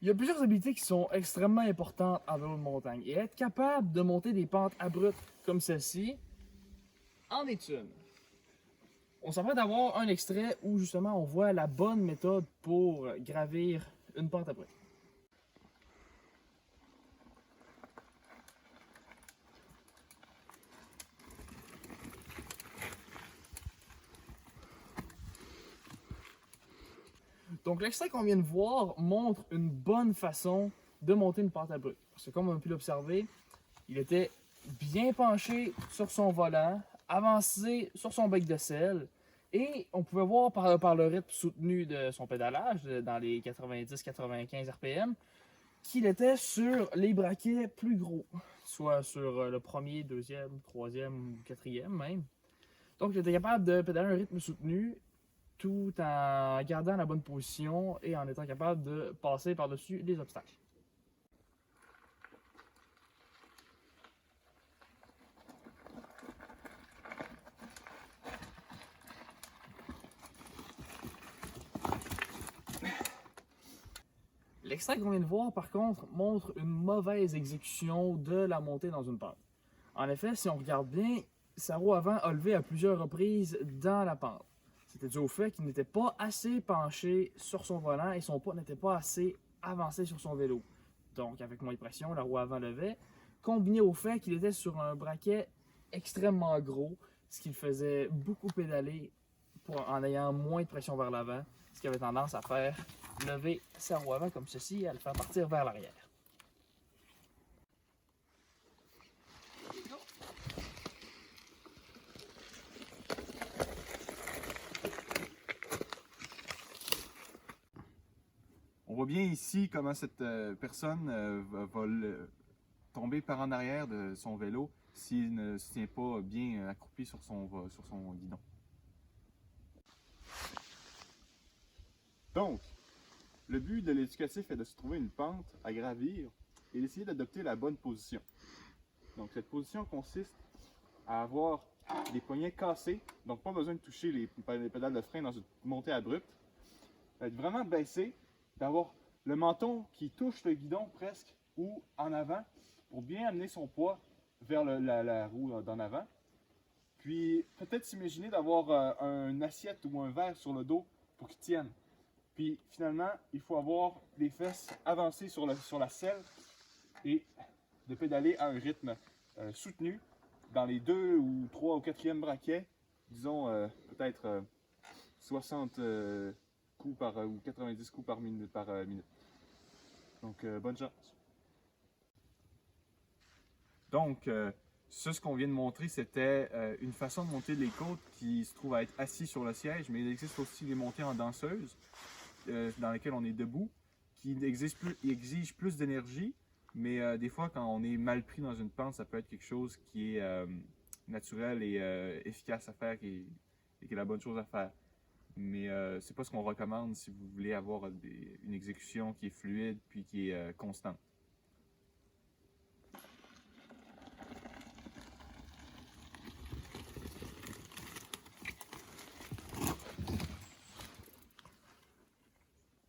Il y a plusieurs habiletés qui sont extrêmement importantes en vélo de montagne. Et être capable de monter des pentes abruptes comme celle-ci en est une. On s'apprête d'avoir un extrait où justement on voit la bonne méthode pour gravir une pente abrupte. Donc l'extrait qu'on vient de voir montre une bonne façon de monter une pente abrupte. Parce que comme on a pu l'observer, il était bien penché sur son volant, avancé sur son bec de selle, et on pouvait voir par le rythme soutenu de son pédalage, dans les 90-95 RPM, qu'il était sur les braquets plus gros, soit sur le premier, deuxième, troisième ou quatrième même. Donc il était capable de pédaler un rythme soutenu tout en gardant la bonne position et en étant capable de passer par-dessus les obstacles. L'extrait qu'on vient de voir, par contre, montre une mauvaise exécution de la montée dans une pente. En effet, si on regarde bien, sa roue avant a levé à plusieurs reprises dans la pente. C'était dû au fait qu'il n'était pas assez penché sur son volant et son poids n'était pas assez avancé sur son vélo. Donc, avec moins de pression, la roue avant levait, combiné au fait qu'il était sur un braquet extrêmement gros, ce qui le faisait beaucoup pédaler en ayant moins de pression vers l'avant, ce qui avait tendance à faire lever sa roue avant comme ceci et à le faire partir vers l'arrière. On voit bien ici comment cette personne va tomber par en arrière de son vélo s'il ne se tient pas bien accroupi sur son guidon. Donc, le but de l'éducatif est de se trouver une pente à gravir et d'essayer d'adopter la bonne position. Donc, cette position consiste à avoir les poignets cassés, donc pas besoin de toucher les pédales de frein dans une montée abrupte. Être vraiment baissé, d'avoir le menton qui touche le guidon presque ou en avant pour bien amener son poids vers la roue d'en avant. Puis peut-être s'imaginer d'avoir un assiette ou un verre sur le dos pour qu'il tienne. Puis finalement, il faut avoir les fesses avancées sur la selle et de pédaler à un rythme soutenu dans les 2 ou 3 ou 4e braquets, disons peut-être 60 coups ou 90 coups par minute. Donc, bonne chance. Donc, ce qu'on vient de montrer, c'était une façon de monter les côtes qui se trouve à être assis sur le siège, mais il existe aussi les montées en danseuse, dans lesquelles on est debout, qui exigent plus d'énergie, mais des fois, quand on est mal pris dans une pente, ça peut être quelque chose qui est naturel et efficace à faire et qui est la bonne chose à faire. Mais c'est pas ce qu'on recommande si vous voulez avoir une exécution qui est fluide puis qui est constante.